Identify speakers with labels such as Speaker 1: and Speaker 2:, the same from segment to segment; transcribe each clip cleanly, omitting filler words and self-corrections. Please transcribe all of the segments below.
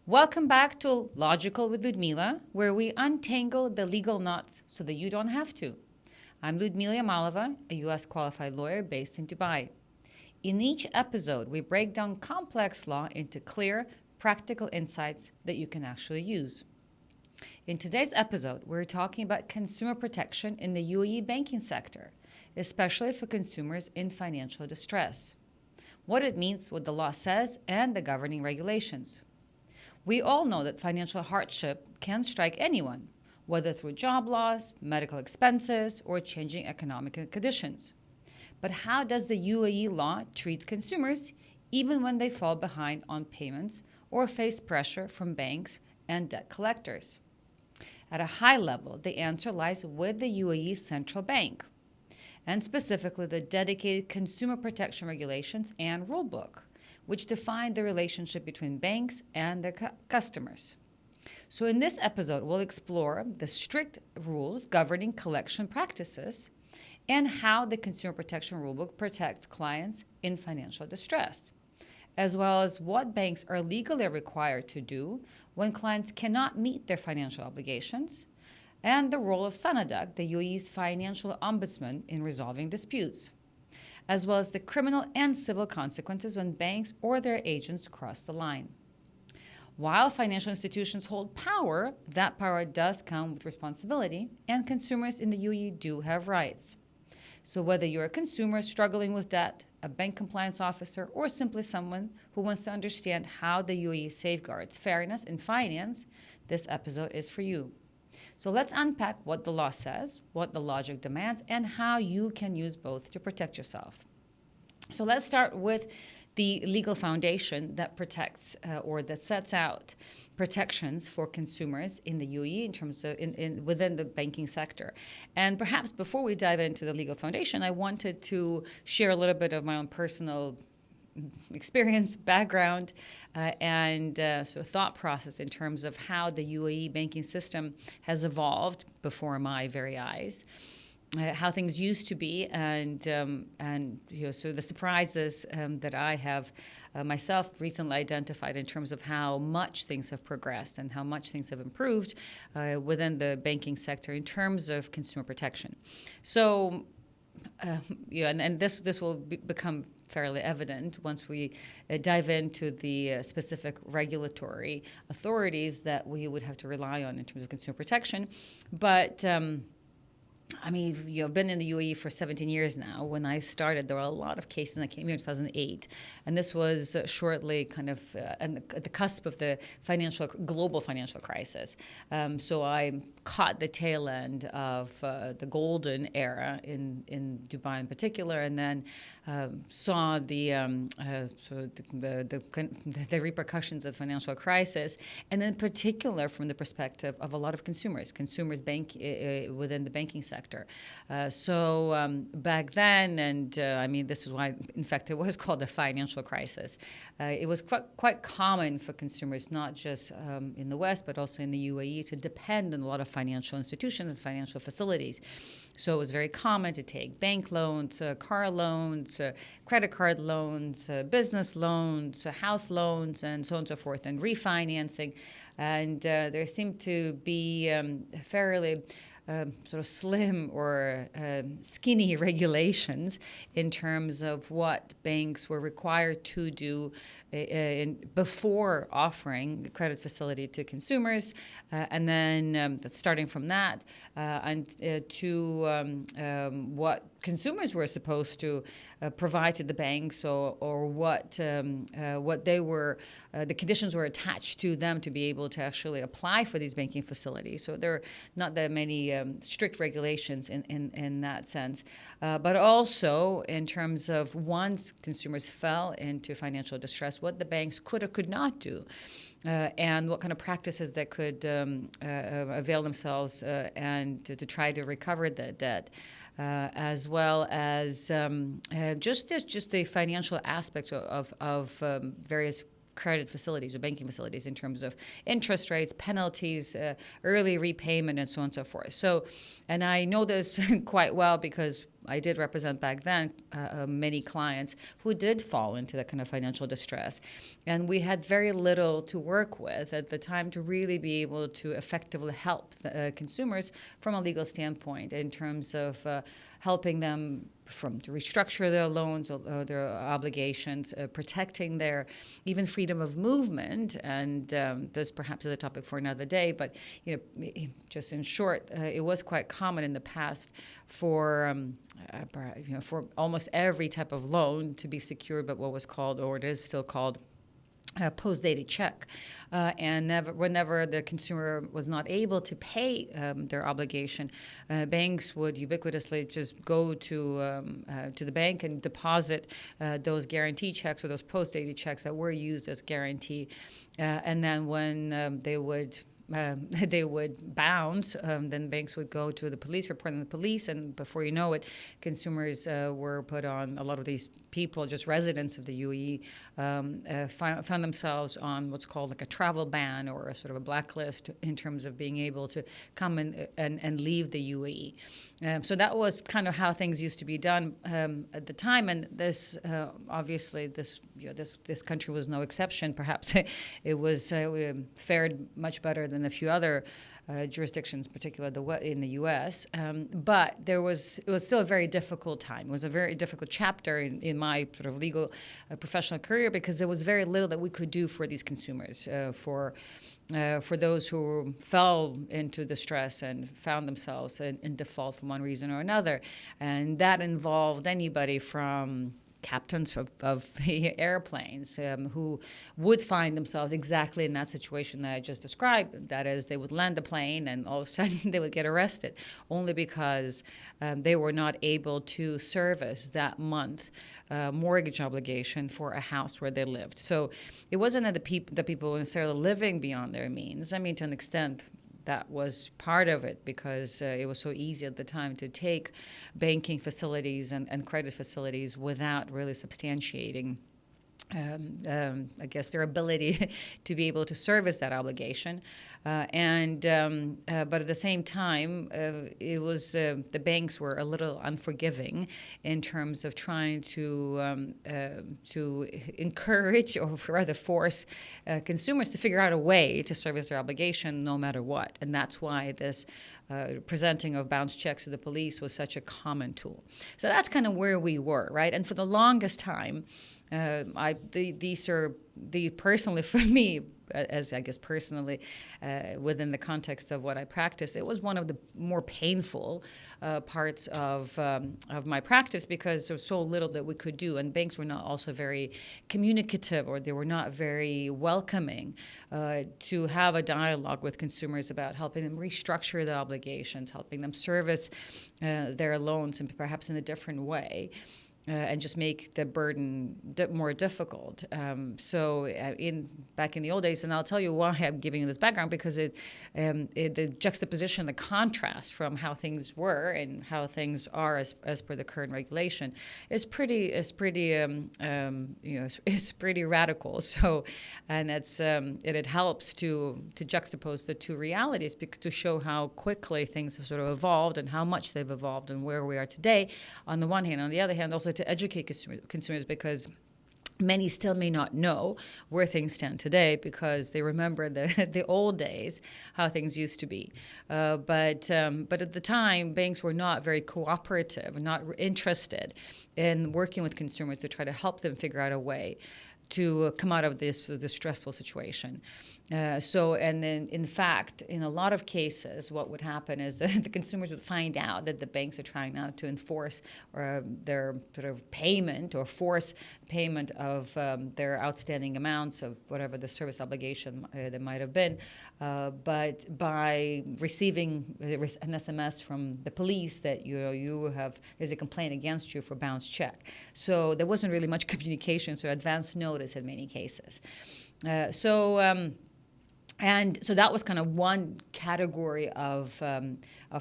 Speaker 1: Welcome back to Lawgical with Ludmila, where we untangle the legal knots so that you don't have to. I'm Ludmila Yamalova, a U.S. qualified lawyer based in Dubai. In each episode, we break down complex law into clear, practical insights that you can actually use. In today's episode, we're talking about consumer protection in the UAE banking sector, especially for consumers in financial distress. What it means, what the law says, and the governing regulations. We all know that financial hardship can strike anyone, whether through job loss, medical expenses, or changing economic conditions. But how does the UAE law treat consumers even when they fall behind on payments or face pressure from banks and debt collectors? At a high level, the answer lies with the UAE Central Bank, and specifically the dedicated consumer protection regulations and rulebook, which define the relationship between banks and their customers. So in this episode, we'll explore the strict rules governing collection practices and how the Consumer Protection Rulebook protects clients in financial distress, as well as what banks are legally required to do when clients cannot meet their financial obligations, and the role of Sanadak, the UAE's financial ombudsman, in resolving disputes, as well as the criminal and civil consequences when banks or their agents cross the line. While financial institutions hold power, that power does come with responsibility, and consumers in the UAE do have rights. So whether you're a consumer struggling with debt, a bank compliance officer, or simply someone who wants to understand how the UAE safeguards fairness in finance, this episode is for you. So let's unpack what the law says, what the logic demands, and how you can use both to protect yourself. So let's start with the legal foundation that protects or that sets out protections for consumers in the UAE in terms of within the banking sector. And perhaps before we dive into the legal foundation, I wanted to share a little bit of my own personal experience, background, and sort of thought process in terms of how the UAE banking system has evolved before my very eyes. How things used to be, and so the surprises that I have myself recently identified in terms of how much things have progressed and how much things have improved within the banking sector in terms of consumer protection. So, and this will become fairly evident once we dive into the specific regulatory authorities that we would have to rely on in terms of consumer protection, but. I've been in the UAE for 17 years now. When I started, there were a lot of cases. I came here in 2008, and this was shortly kind of at the cusp of the global financial crisis. So I caught the tail end of the golden era in Dubai in particular, and then saw the repercussions of the financial crisis, and in particular from the perspective of a lot of consumers within the banking sector. Back then, and this is why, in fact, it was called the financial crisis. It was quite common for consumers, not just in the West, but also in the UAE, to depend on a lot of financial institutions and financial facilities. So it was very common to take bank loans, car loans, credit card loans, business loans, house loans, and so on and so forth, and refinancing. And there seemed to be fairly sort of slim or skinny regulations in terms of what banks were required to do before offering a credit facility to consumers, and then starting from that and to what consumers were supposed to provide to the banks, or what they were, the conditions were attached to them to be able to actually apply for these banking facilities. So there are not that many strict regulations in that sense, but also in terms of once consumers fell into financial distress, what the banks could or could not do. And what kind of practices that could avail themselves and to try to recover the debt, as well as just the financial aspects of various credit facilities or banking facilities in terms of interest rates, penalties, early repayment, and so on and so forth. So, and I know this quite well because I did represent back then many clients who did fall into that kind of financial distress. And we had very little to work with at the time to really be able to effectively help consumers from a legal standpoint in terms of helping them to restructure their loans, their obligations, protecting their even freedom of movement. And this perhaps is a topic for another day. But just in short, it was quite common in the past for for almost every type of loan to be secured by what was called, or it is still called, post-dated check. And whenever the consumer was not able to pay their obligation, banks would ubiquitously just go to the bank and deposit those guarantee checks or those post-dated checks that were used as guarantee. And then when they would bounce, then banks would go to the police, reporting the police, and before you know it, consumers were put on, a lot of these people, just residents of the UAE, found themselves on what's called like a travel ban or a sort of a blacklist in terms of being able to come and leave the UAE. So that was kind of how things used to be done at the time, and this obviously this country was no exception. Perhaps it was fared much better than a few other jurisdictions, particularly in the U.S. But it was still a very difficult time. It was a very difficult chapter in my sort of legal professional career, because there was very little that we could do for these consumers, for those who fell into distress and found themselves in default for one reason or another. And that involved anybody from captains of airplanes who would find themselves exactly in that situation that I just described. That is, they would land a plane and all of a sudden they would get arrested only because they were not able to service that month mortgage obligation for a house where they lived. So it wasn't that the people were necessarily living beyond their means. I mean, to an extent, that was part of it, because it was so easy at the time to take banking facilities and credit facilities without really substantiating I guess their ability to be able to service that obligation. But at the same time, it was the banks were a little unforgiving in terms of trying to encourage, or rather force, consumers to figure out a way to service their obligation no matter what. And that's why this presenting of bounce checks to the police was such a common tool. So that's kind of where we were, right? And for the longest time, personally for me, as I guess personally, within the context of what I practice, it was one of the more painful parts of my practice, because there was so little that we could do, and banks were not also very communicative, or they were not very welcoming to have a dialogue with consumers about helping them restructure their obligations, helping them service their loans, and perhaps in a different way. And just make the burden more difficult. Back in the old days, and I'll tell you why I'm giving you this background, because the juxtaposition, the contrast from how things were and how things are as per the current regulation is pretty radical. So, and it helps to juxtapose the two realities, to show how quickly things have sort of evolved and how much they've evolved and where we are today. On the one hand, on the other hand, also to educate consumers, because many still may not know where things stand today, because they remember the old days, how things used to be. But at the time, banks were not very cooperative, not interested in working with consumers to try to help them figure out a way to come out of this stressful situation. And then, in fact, in a lot of cases, what would happen is that the consumers would find out that the banks are trying now to enforce their sort of payment, or force payment of their outstanding amounts of whatever the service obligation there might have been. But by receiving an SMS from the police that there's a complaint against you for bounce check. So there wasn't really much communication, so advance notice in many cases. And so that was kind of one category of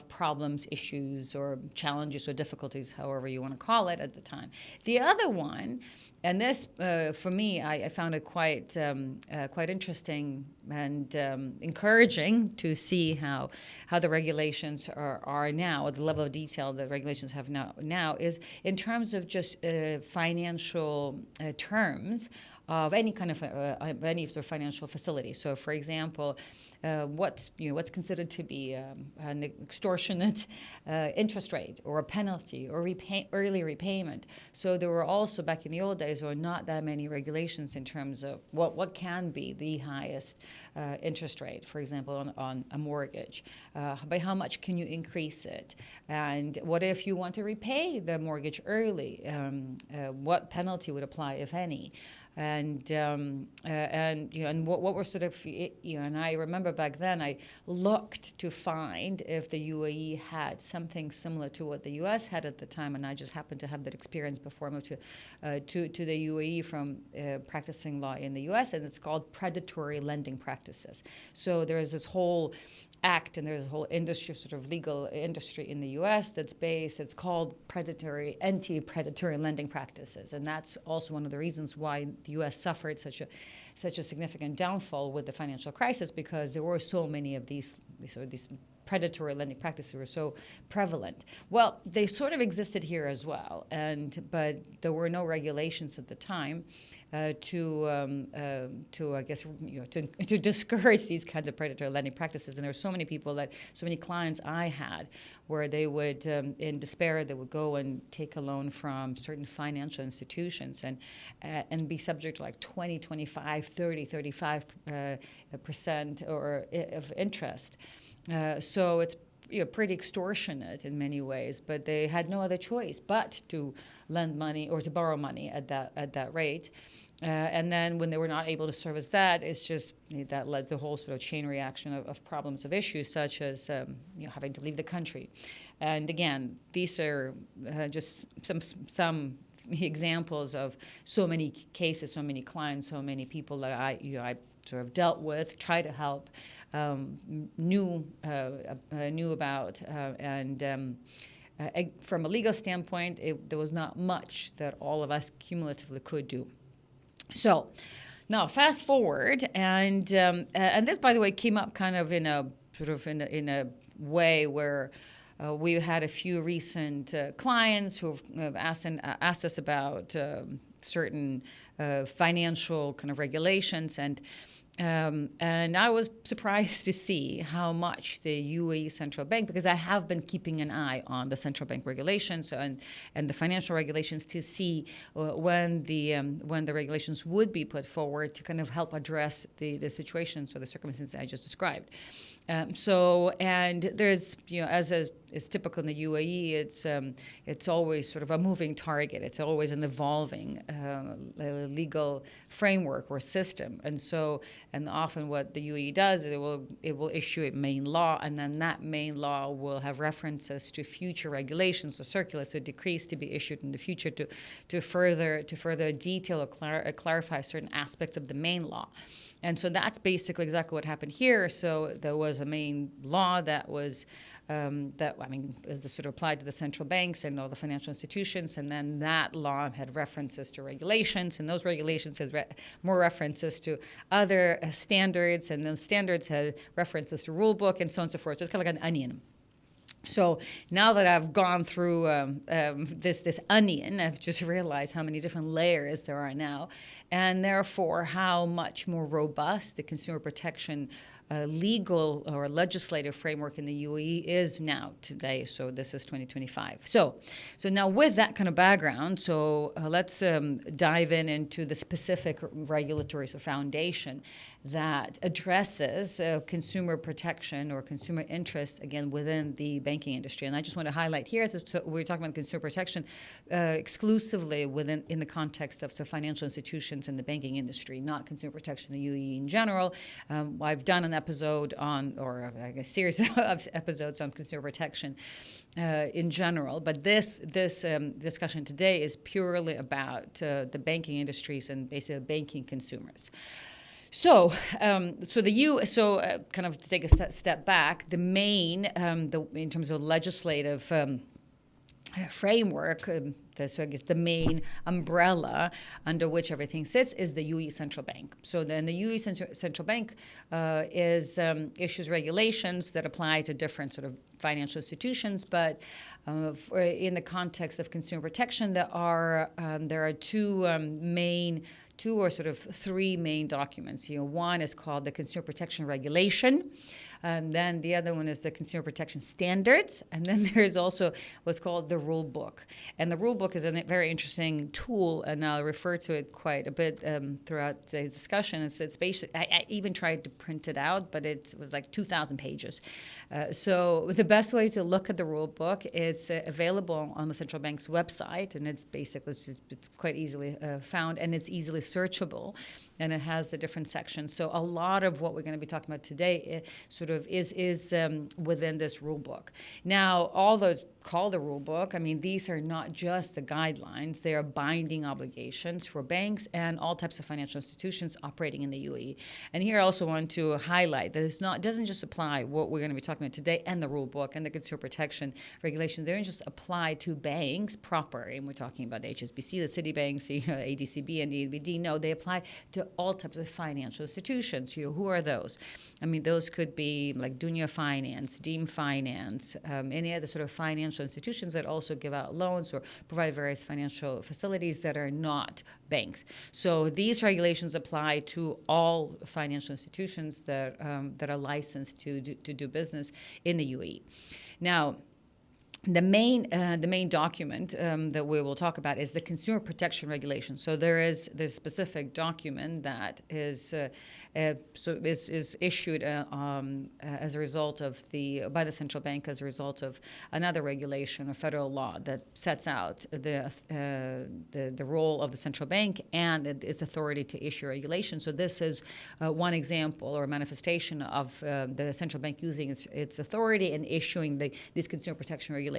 Speaker 1: problems, issues, or challenges or difficulties, however you want to call it at the time. The other one, and this for me, I found it quite interesting and encouraging to see how the regulations are now, or the level of detail the regulations have now is in terms of just financial terms of any kind of any sort of financial facility. So, for example, what's considered to be an extortionate interest rate or a penalty or early repayment. So there were also, back in the old days, there were not that many regulations in terms of what can be the highest interest rate, for example, on a mortgage. By how much can you increase it? And what if you want to repay the mortgage early? What penalty would apply, if any? And what were sort of, and I remember back then I looked to find if the UAE had something similar to what the US had at the time, and I just happened to have that experience before I moved to the UAE from practicing law in the US, and it's called predatory lending practices. So there is this whole act, and there's a whole industry, sort of legal industry in the U.S. it's called anti-predatory lending practices, and that's also one of the reasons why the U.S. suffered such a significant downfall with the financial crisis, because there were so many of these predatory lending practices were so prevalent. Well, they sort of existed here as well, but there were no regulations at the time to discourage these kinds of predatory lending practices. And there were so many clients I had where they would, in despair, they would go and take a loan from certain financial institutions and be subject to like 20, 25, 30, 35% of interest. So it's pretty extortionate in many ways, but they had no other choice but to lend money or to borrow money at that rate. And then when they were not able to service that, that led to the whole sort of chain reaction of problems, of issues such as having to leave the country. And again, these are just some examples of so many cases, so many clients, so many people that I sort of dealt with, try to help, knew about, and from a legal standpoint, there was not much that all of us cumulatively could do. So now fast forward, and this, by the way, came up kind of in a way where we had a few recent clients who have asked us about certain financial kind of regulations, and I was surprised to see how much the UAE central bank, because I have been keeping an eye on the central bank regulations and the financial regulations to see when the regulations would be put forward to kind of help address the situations or the circumstances I just described. And there's, as is typical in the UAE, it's always sort of a moving target. It's always an evolving legal framework or system. And often what the UAE does is it will issue a main law, and then that main law will have references to future regulations or circulars or decrees to be issued in the future to further detail or clarify certain aspects of the main law. And so that's basically exactly what happened here. So there was a main law that was is sort of applied to the central banks and all the financial institutions, and then that law had references to regulations, and those regulations has more references to other standards, and those standards had references to rule book, and so on and so forth. So it's kind of like an onion. So now that I've gone through this onion, I've just realized how many different layers there are now, and therefore how much more robust the consumer protection legal or legislative framework in the UAE is now today. So this is 2025. So now with that kind of background, let's dive into the specific regulatory foundation that addresses consumer protection or consumer interest, again, within the banking industry. And I just want to highlight here, we're talking about consumer protection exclusively in the context of financial institutions in the banking industry, not consumer protection in the UAE in general. I've done an episode a series of episodes on consumer protection in general, but this discussion today is purely about the banking industries and basically banking consumers. Kind of to take a step back, the main, in terms of legislative framework, so I guess the main umbrella under which everything sits is the UAE Central Bank. So then the UAE Central Bank issues regulations that apply to different sort of financial institutions, but in the context of consumer protection, there are three main documents. One is called the Consumer Protection Regulation, and then the other one is the Consumer Protection Standards, and then there's also what's called the Rule Book. And the Rule Book is a very interesting tool, and I'll refer to it quite a bit throughout today's discussion. It's basic. I even tried to print it out, but it was like 2,000 pages. So the best way to look at the Rule Book, it's available on the central bank's website, and it's quite easily found, and it's easily searchable, and it has the different sections. So a lot of what we're going to be talking about today is within this rule book. Now, all those called the rule book, I mean, these are not just the guidelines, they are binding obligations for banks and all types of financial institutions operating in the UAE. And here I also want to highlight that it doesn't just apply what we're going to be talking about today and the rule book and the consumer protection regulations. They don't just apply to banks proper, and we're talking about the HSBC, the city banks, ADCB and the EBD. No, they apply to all types of financial institutions. Who are those? I mean, those could be like Dunya Finance, Deem Finance, any other sort of financial institutions that also give out loans or provide various financial facilities that are not banks. So these regulations apply to all financial institutions that are licensed to do business in the UAE. Now, the main document that we will talk about is the Consumer Protection Regulation. So there is this specific document that is issued as a result of by the central bank as a result of another regulation or federal law that sets out the role of the central bank and its authority to issue regulation. So this is one example or manifestation of the central bank using its authority and issuing these consumer protection regulations.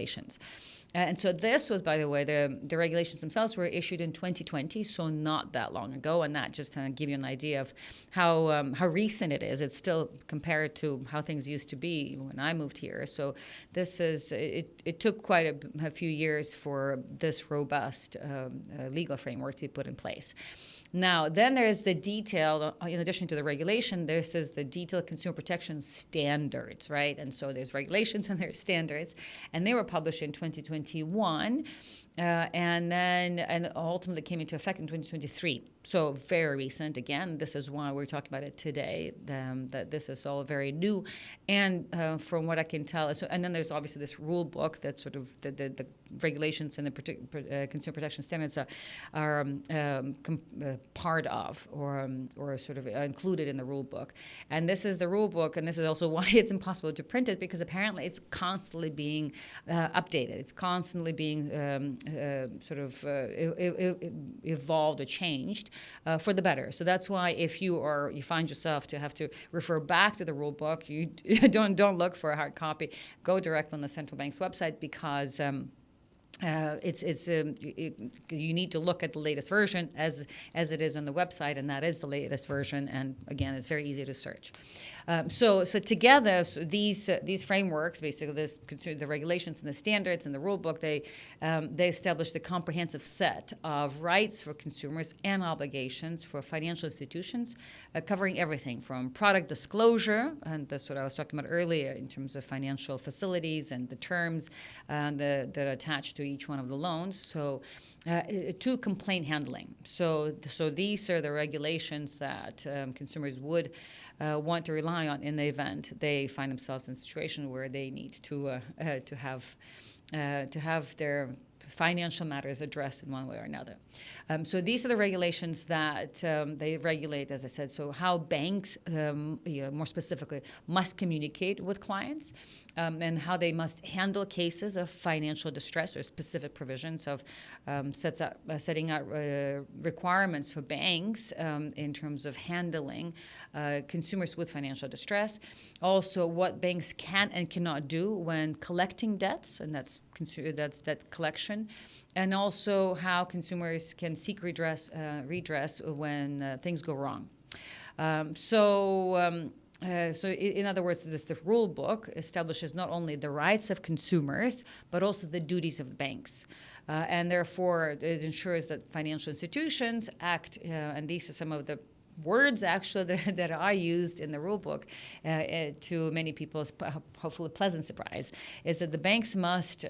Speaker 1: And so this was, by the way, the regulations themselves were issued in 2020, so not that long ago. And that just kind of give you an idea of how recent it is. It's still compared to how things used to be when I moved here. So this is it took quite a few years for this robust legal framework to be put in place. Now, then there's the detailed, in addition to the regulation, this is the detailed consumer protection standards, right? And so there's regulations and there's standards, and they were published in 2021, and ultimately came into effect in 2023. So very recent. Again, this is why we're talking about it today. That this is all very new, and from what I can tell, and then there's obviously this rule book that sort of the regulations and the consumer protection standards are part of or sort of included in the rule book. And this is the rule book, and this is also why it's impossible to print it, because apparently it's constantly being updated. It's constantly being evolved or changed for the better. So that's why if you find yourself to have to refer back to the rule book, you don't look for a hard copy. Go directly on the central bank's website, because you need to look at the latest version as it is on the website, and that is the latest version. And again, it's very easy to search. So together, these frameworks, basically the regulations and the standards and the rule book, they establish the comprehensive set of rights for consumers and obligations for financial institutions, covering everything from product disclosure, and that's what I was talking about earlier in terms of financial facilities and the terms that are attached to each one of the loans, so to complaint handling. So these are the regulations that consumers would want to rely on in the event they find themselves in a situation where they need to have their financial matters addressed in one way or another. So these are the regulations that they regulate, as I said, so how banks, more specifically, must communicate with clients, and how they must handle cases of financial distress, or specific provisions of setting out requirements for banks in terms of handling consumers with financial distress. Also, what banks can and cannot do when collecting debts, and that's debt collection, and also how consumers can seek redress when things go wrong. In other words, the rule book establishes not only the rights of consumers, but also the duties of the banks. And therefore, it ensures that financial institutions act, and these are some of the words actually that I used in the rule book, to many people's hopefully pleasant surprise, is that the banks must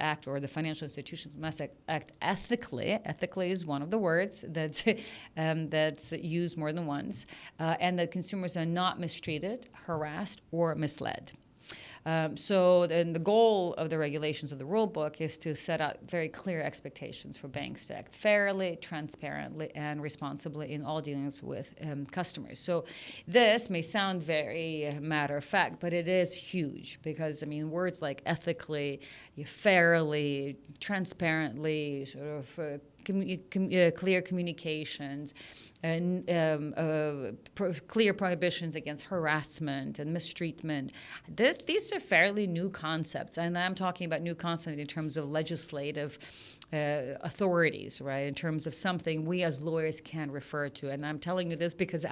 Speaker 1: act, or the financial institutions must act ethically. Ethically is one of the words that's used more than once, and that consumers are not mistreated, harassed, or misled. Then the goal of the regulations of the rule book is to set out very clear expectations for banks to act fairly, transparently, and responsibly in all dealings with customers. So this may sound very matter of fact, but it is huge because, words like ethically, fairly, transparently, sort of clear communications, and clear prohibitions against harassment and mistreatment. These are fairly new concepts, and I'm talking about new concepts in terms of legislative authorities, right? In terms of something we as lawyers can refer to. And I'm telling you this because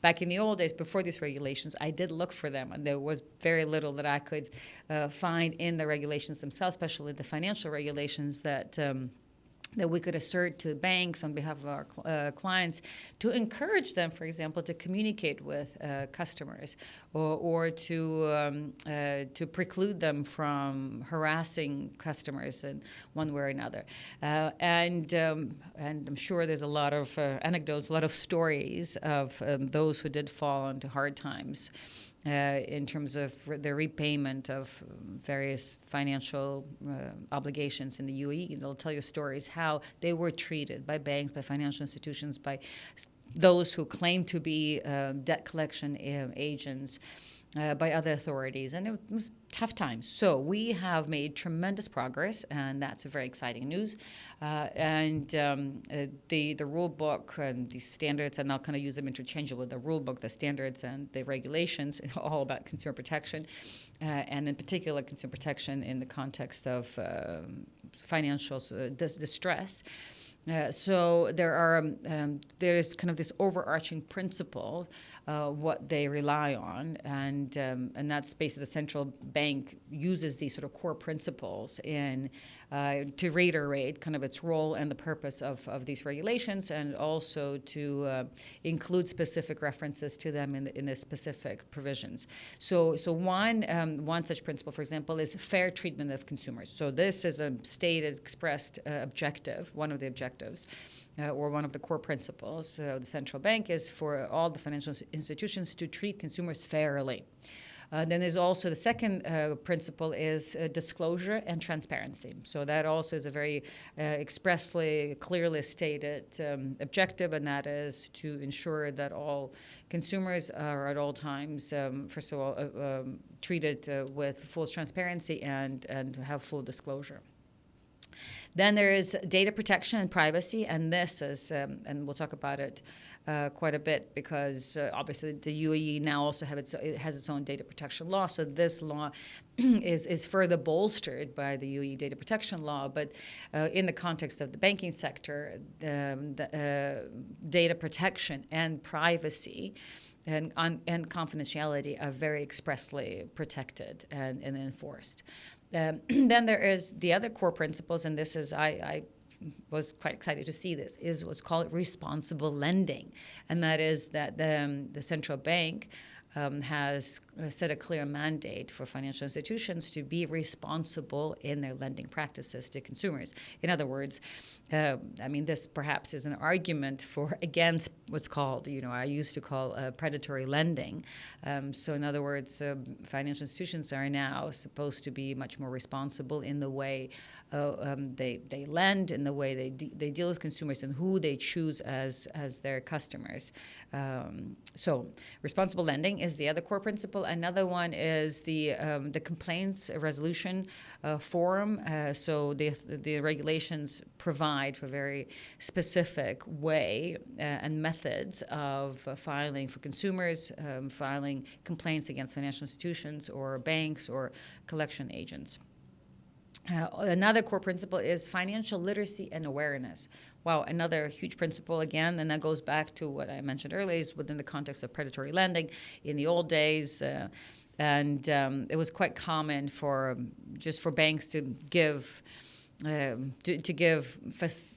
Speaker 1: back in the old days, before these regulations, I did look for them, and there was very little that I could find in the regulations themselves, especially the financial regulations that we could assert to banks on behalf of our clients to encourage them, for example, to communicate with customers, or to preclude them from harassing customers in one way or another. And I'm sure there's a lot of anecdotes, a lot of stories of those who did fall into hard times in terms of the repayment of various financial obligations in the UAE. They'll tell you stories how they were treated by banks, by financial institutions, by those who claim to be debt collection agents, by other authorities, and it was tough times. So we have made tremendous progress, and that's a very exciting news. The rule book and the standards, and I'll kind of use them interchangeably, the rule book, the standards, and the regulations, all about consumer protection, and in particular consumer protection in the context of financial distress. So there is kind of this overarching principle, what they rely on, and that's basically the central bank uses these sort of core principles to reiterate kind of its role and the purpose of these regulations, and also to include specific references to them in the specific provisions. So one such principle, for example, is fair treatment of consumers. So this is a stated, expressed objective, one of the objectives, or one of the core principles of the central bank is for all the financial institutions to treat consumers fairly. Then there's also the second principle is disclosure and transparency. So that also is a very expressly, clearly stated objective, and that is to ensure that all consumers are at all times, first of all, treated with full transparency and have full disclosure. Then there is data protection and privacy, and this is, and we'll talk about it quite a bit because obviously the UAE now also has its own data protection law. So this law is further bolstered by the UAE data protection law, but in the context of the banking sector, data protection and privacy and confidentiality are very expressly protected and enforced. Then there is the other core principles, and this is, I was quite excited to see this, is what's called responsible lending. And that is that the central bank has set a clear mandate for financial institutions to be responsible in their lending practices to consumers. In other words, this perhaps is an argument against what's called, I used to call predatory lending. So in other words, financial institutions are now supposed to be much more responsible in the way they lend, in the way they deal with consumers, and who they choose as their customers. So responsible lending is the other core principle. Another one is the complaints resolution forum. So the regulations provide for very specific way and methods of filing for consumers, filing complaints against financial institutions or banks or collection agents. Another core principle is financial literacy and awareness. Wow, another huge principle again, and that goes back to what I mentioned earlier, is within the context of predatory lending. In the old days, it was quite common for just for banks to give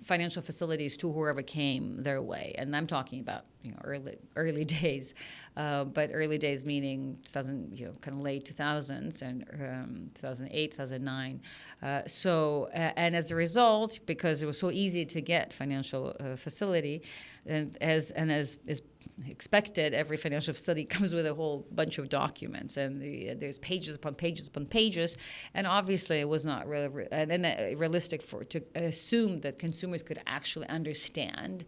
Speaker 1: financial facilities to whoever came their way, and I'm talking about early days, but early days meaning 2000, kind of late 2000s and 2008, 2009. And as a result, because it was so easy to get financial facility, and as is expected, every financial facility comes with a whole bunch of documents, and there's pages upon pages upon pages, and obviously it was not really realistic to assume that consumers could actually understand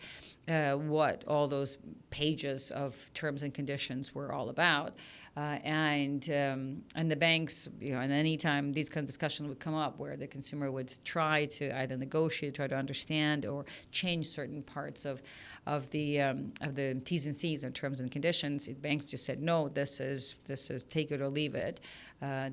Speaker 1: what all those pages of terms and conditions were all about. And the banks, and any time these kind of discussions would come up where the consumer would try to either negotiate, try to understand, or change certain parts of the T's and C's or terms and conditions, banks just said, no, this is take it or leave it.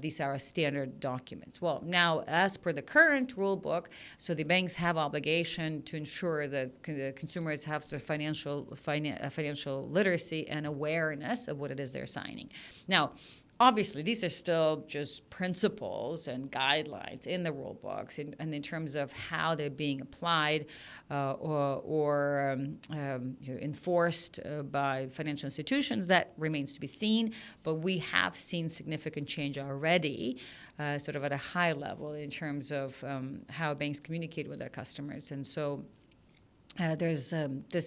Speaker 1: These are our standard documents. Well, now, as per the current rule book, so the banks have obligation to ensure that the consumers have sort of financial literacy and awareness of what it is they're signing. Now, obviously, these are still just principles and guidelines in the rule books, and in terms of how they're being applied or enforced by financial institutions, that remains to be seen. But we have seen significant change already, sort of at a high level in terms of how banks communicate with their customers. And so this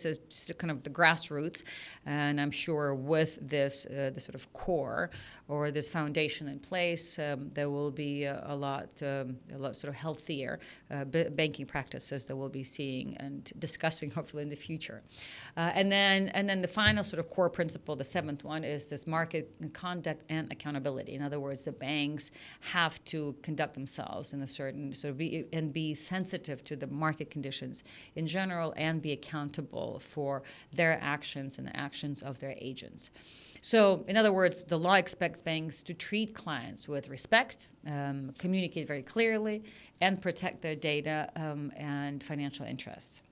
Speaker 1: is kind of the grassroots, and I'm sure with this sort of core or this foundation in place, there will be a lot sort of healthier banking practices that we'll be seeing and discussing hopefully in the future. And then the final sort of core principle, the seventh one, is this market conduct and accountability. In other words, the banks have to conduct themselves in a certain sort of be sensitive to the market conditions in general, and be accountable for their actions and the actions of their agents. So, in other words, the law expects banks to treat clients with respect, communicate very clearly, and protect their data and financial interests.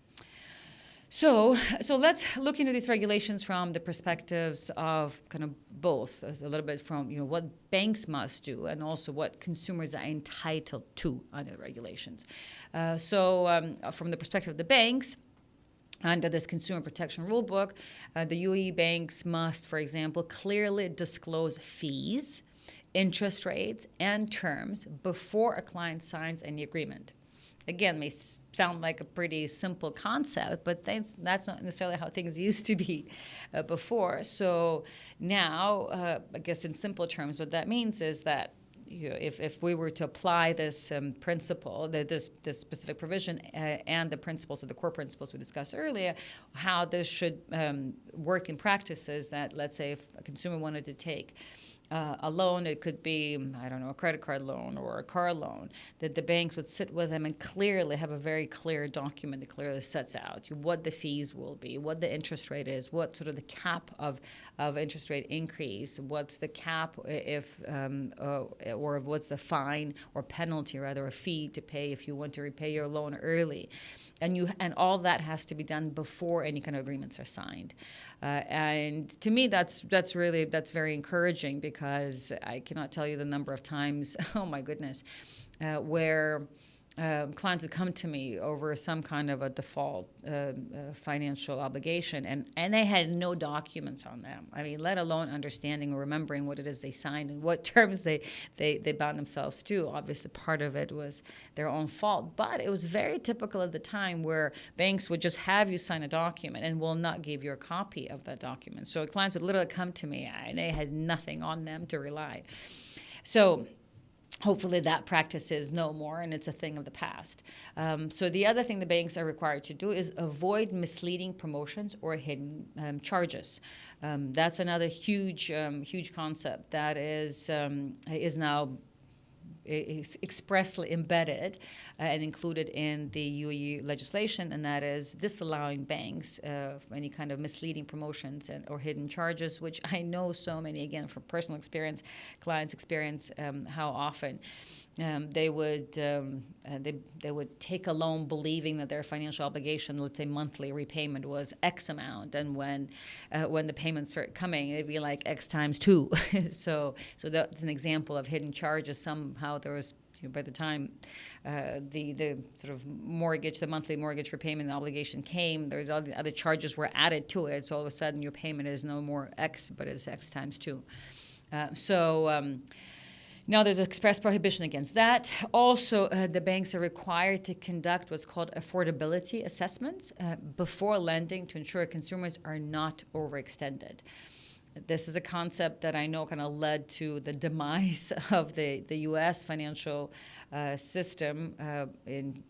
Speaker 1: So let's look into these regulations from the perspectives of kind of both, a little bit from what banks must do and also what consumers are entitled to under regulations. From the perspective of the banks, under this Consumer Protection Rulebook, the UAE banks must, for example, clearly disclose fees, interest rates, and terms before a client signs any agreement. Again, may sound like a pretty simple concept, but that's not necessarily how things used to be before. So now, I guess in simple terms, what that means is that if we were to apply this principle, this specific provision, and the principles, or the core principles we discussed earlier, how this should work in practice is that, let's say, if a consumer wanted to take a loan, it could be, I don't know, a credit card loan or a car loan, that the banks would sit with them and clearly have a very clear document that clearly sets out what the fees will be, what the interest rate is, what sort of the cap of interest rate increase, what's the cap if, or what's the fine or penalty, rather, a fee to pay if you want to repay your loan early. And all that has to be done before any kind of agreements are signed. And to me, that's very encouraging, because I cannot tell you the number of times, oh my goodness, where clients would come to me over some kind of a default financial obligation, and they had no documents on them. I mean, let alone understanding or remembering what it is they signed and what terms they bound themselves to. Obviously, part of it was their own fault, but it was very typical at the time where banks would just have you sign a document and will not give you a copy of that document. So clients would literally come to me and they had nothing on them to rely. So hopefully that practice is no more, and it's a thing of the past. So the other thing the banks are required to do is avoid misleading promotions or hidden charges. That's another huge concept that is now expressly embedded and included in the UAE legislation, and that is disallowing banks any kind of misleading promotions or hidden charges, which I know so many, again, from personal experience, clients' experience, how often they would take a loan believing that their financial obligation, let's say monthly repayment, was X amount, and when the payments start coming, it'd be like X times 2. so that's an example of hidden charges. Somehow there was, by the time the sort of mortgage, the monthly mortgage repayment obligation came, there's all the other charges were added to it. So all of a sudden your payment is no more X, but it's X times 2. Now, there's express prohibition against that. Also, the banks are required to conduct what's called affordability assessments before lending to ensure consumers are not overextended. This is a concept that I know kind of led to the demise of the U.S. financial system in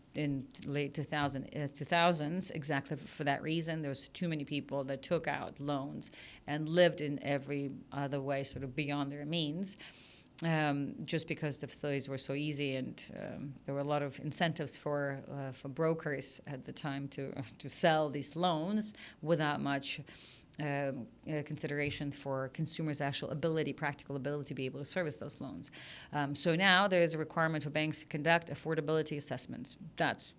Speaker 1: late 2000s, exactly for that reason. There was too many people that took out loans and lived in every other way sort of beyond their means. Just because the facilities were so easy, and there were a lot of incentives for brokers at the time to sell these loans without much consideration for consumers' actual practical ability to be able to service those loans. So now there is a requirement for banks to conduct affordability assessments. That's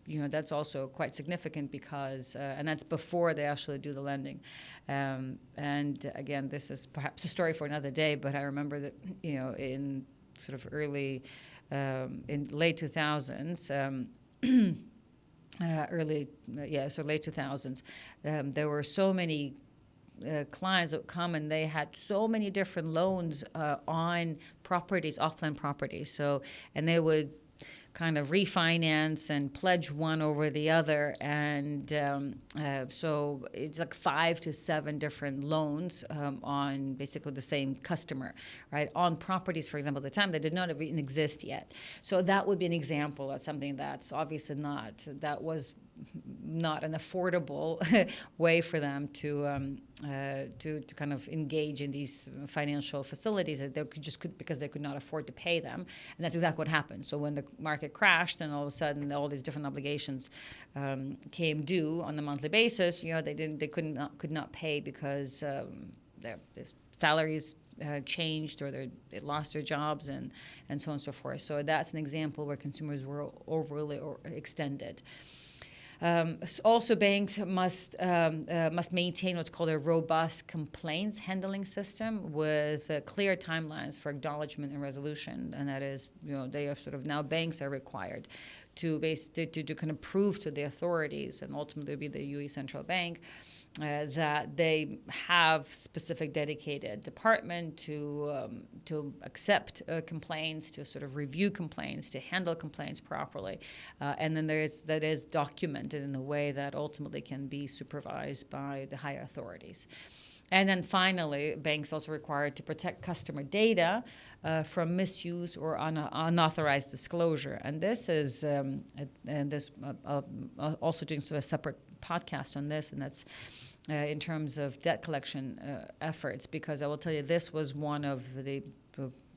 Speaker 1: also quite significant because, and that's before they actually do the lending. And again, this is perhaps a story for another day, but I remember that, in sort of in late 2000s, late 2000s, there were so many clients that would come, and they had so many different loans on properties, off-plan properties. So, and they would kind of refinance and pledge one over the other, and so it's like 5 to 7 different loans on basically the same customer, right? On properties, for example, at the time that did not even exist yet. So that would be an example of something that's obviously that was not an affordable way for them to kind of engage in these financial facilities that they because they could not afford to pay them, and that's exactly what happened. So when the market crashed, and all of a sudden all these different obligations came due on a monthly basis, they could not pay because their salaries changed, or they lost their jobs, and so on and so forth. So that's an example where consumers were overly extended. Also, banks must maintain what's called a robust complaints handling system with clear timelines for acknowledgement and resolution. And that is, they are sort of now banks are required to kind of prove to the authorities, and ultimately be the UAE Central Bank, that they have specific dedicated department to accept complaints, to sort of review complaints, to handle complaints properly, and then that is documented in a way that ultimately can be supervised by the higher authorities. And then finally, banks also required to protect customer data from misuse or unauthorized disclosure. And this is, also doing sort of a separate podcast on this, and that's in terms of debt collection efforts, because I will tell you, this was one of the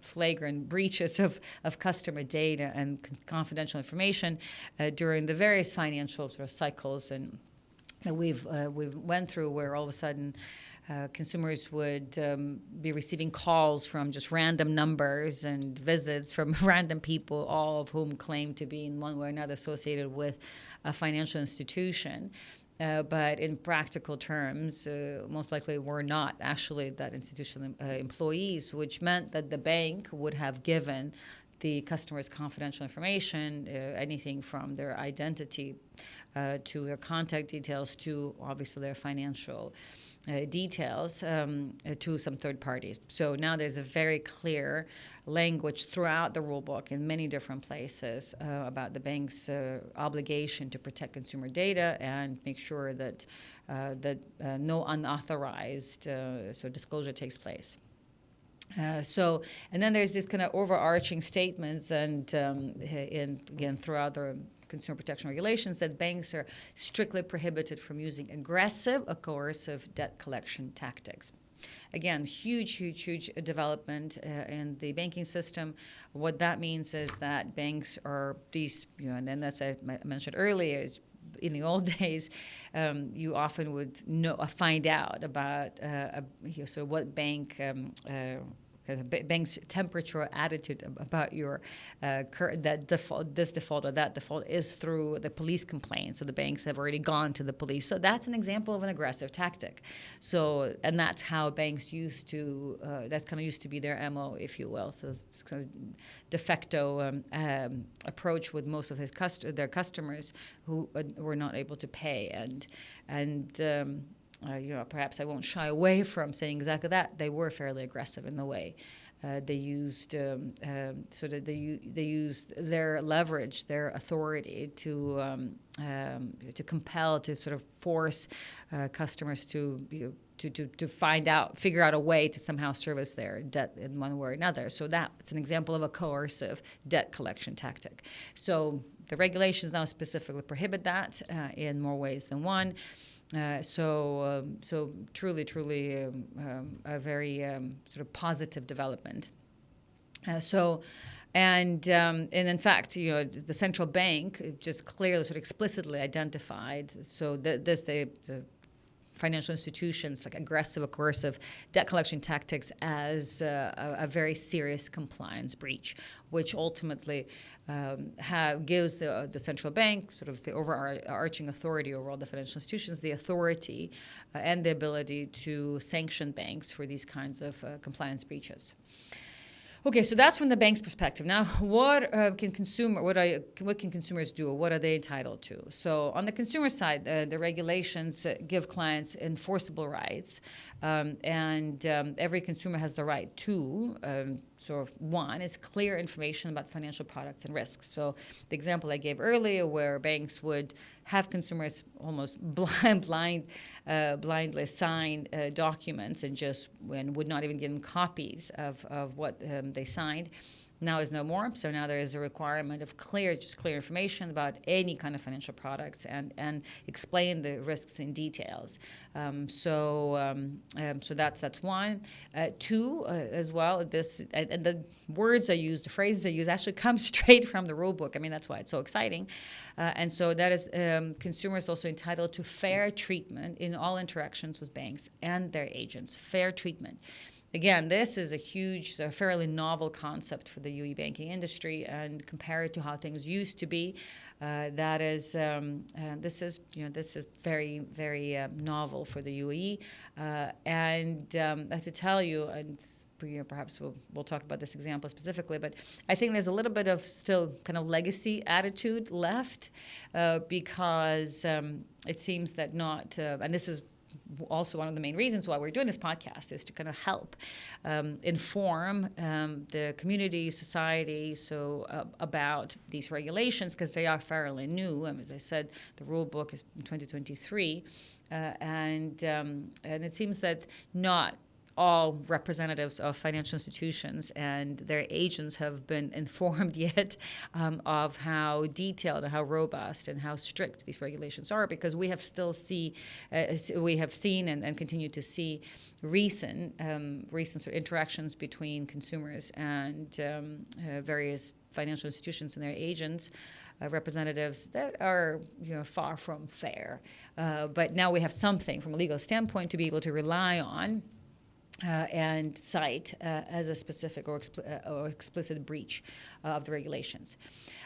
Speaker 1: flagrant breaches of customer data and confidential information during the various financial sort of cycles and that we've went through, where all of a sudden consumers would be receiving calls from just random numbers and visits from random people, all of whom claim to be in one way or another associated with a financial institution. But in practical terms, most likely were not actually that institutional employees, which meant that the bank would have given the customer's confidential information, anything from their identity to their contact details to obviously their financial details to some third parties. So now there's a very clear language throughout the rulebook in many different places about the bank's obligation to protect consumer data and make sure that no unauthorized disclosure takes place. And then there's this kind of overarching statements and again throughout the consumer protection regulations that banks are strictly prohibited from using aggressive or coercive debt collection tactics. Again, huge development in the banking system. What that means is that banks are these, and then as I mentioned earlier, in the old days, you often would find out about sort of what bank. Bank's temperature or attitude about your this default or that default is through the police complaint. So the banks have already gone to the police. So that's an example of an aggressive tactic. So, and that's how banks used to. That's kind of used to be their MO, if you will. So it's kind of de facto approach with most of their customers who were not able to pay and. Perhaps I won't shy away from saying exactly that. They were fairly aggressive in the way they used they used their leverage, their authority to compel, to sort of force customers to figure out a way to somehow service their debt in one way or another. So that's an example of a coercive debt collection tactic. So the regulations now specifically prohibit that in more ways than one. So truly, a very sort of positive development. And in fact, the central bank just clearly, sort of explicitly identified. So the financial institutions like aggressive or coercive debt collection tactics as a very serious compliance breach, which ultimately gives the central bank sort of the overarching authority over all the financial institutions, the authority and the ability to sanction banks for these kinds of compliance breaches. Okay, so that's from the bank's perspective. Now, what can consumers do? What are they entitled to? So, on the consumer side, the regulations give clients enforceable rights, and every consumer has the right to. So one is clear information about financial products and risks. So the example I gave earlier, where banks would have consumers almost blindly sign documents and would not even give them copies of what they signed, now is no more. So now there is a requirement of clear information about any kind of financial products and explain the risks in details. So that's one. Two, as well, this and the words I use, the phrases I use actually come straight from the rule book. I mean, that's why it's so exciting. And so that is consumers also entitled to fair treatment in all interactions with banks and their agents. Fair treatment. Again, this is a fairly novel concept for the UAE banking industry, and compared to how things used to be, this is very, very novel for the UAE. And I have to tell you, and perhaps we'll talk about this example specifically, but I think there's a little bit of still kind of legacy attitude left because it seems that and this is also one of the main reasons why we're doing this podcast, is to kind of help inform the community, society, about these regulations, because they are fairly new. As I said, the rule book is in 2023, and it seems that not all representatives of financial institutions and their agents have been informed yet of how detailed and how robust and how strict these regulations are, because we have seen and continue to see recent sort of interactions between consumers and various financial institutions and their agents. Representatives that are far from fair, but now we have something from a legal standpoint to be able to rely on and cite as a specific or explicit breach of the regulations.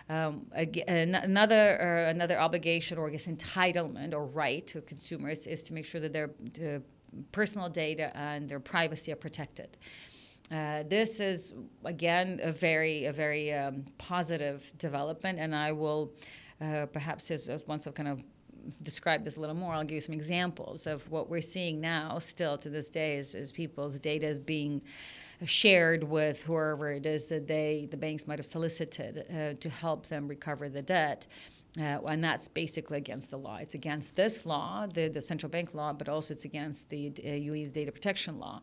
Speaker 1: Another obligation, or I guess entitlement or right to consumers, is to make sure that their personal data and their privacy are protected. This is, again, a very positive development, and I will perhaps once I've kind of describe this a little more, I'll give you some examples of what we're seeing now still to this day is people's data is being shared with whoever it is that the banks might have solicited to help them recover the debt. And that's basically against the law. It's against this law, the central bank law, but also it's against the UAE's data protection law,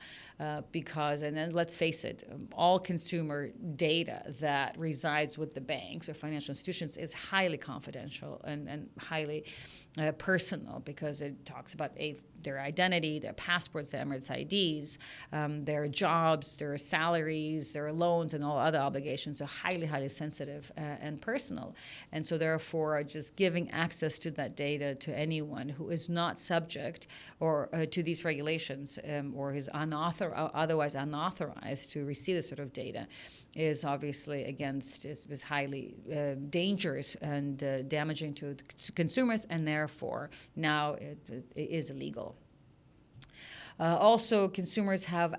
Speaker 1: because, and then let's face it, all consumer data that resides with the banks or financial institutions is highly confidential and highly personal, because it talks about their identity, their passports, their Emirates IDs, their jobs, their salaries, their loans, and all other obligations are highly, highly sensitive and personal. And so therefore, just giving access to that data to anyone who is not subject or to these regulations or is otherwise unauthorized to receive this sort of data is obviously is highly dangerous and damaging to consumers, and therefore now it is illegal. Also, consumers have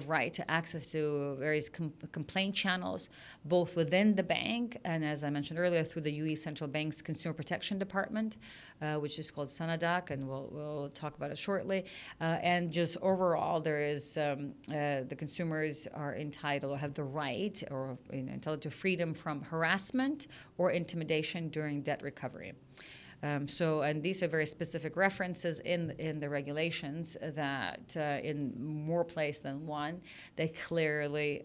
Speaker 1: right to access to various complaint channels, both within the bank and, as I mentioned earlier, through the UAE Central Bank's Consumer Protection Department, which is called Sanadak, and we'll talk about it shortly. And just overall, there is the consumers are entitled or have the right or entitled to freedom from harassment or intimidation during debt recovery. And these are very specific references in the regulations that in more places than one, they clearly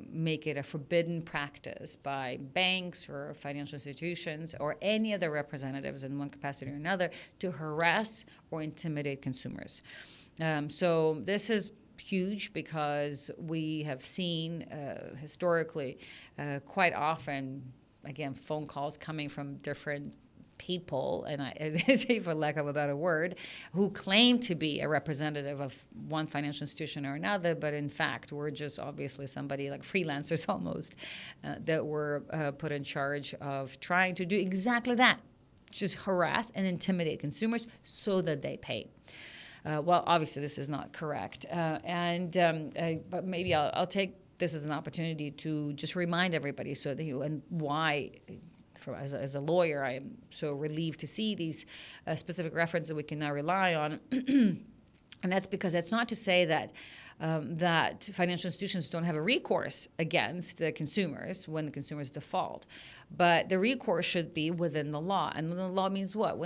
Speaker 1: make it a forbidden practice by banks or financial institutions or any other representatives in one capacity or another to harass or intimidate consumers. So this is huge because we have seen historically quite often, again, phone calls coming from different people, and I say for lack of a better word, who claim to be a representative of one financial institution or another, but in fact we're just obviously somebody like freelancers almost that were put in charge of trying to do exactly that, just harass and intimidate consumers so that they pay. Well, obviously this is not correct, but maybe I'll take this as an opportunity to just remind everybody so that and why. As a lawyer, I am so relieved to see these specific references we can now rely on. And that's because it's not to say that that financial institutions don't have a recourse against the consumers when the consumers default. But the recourse should be within the law. And within the law means what?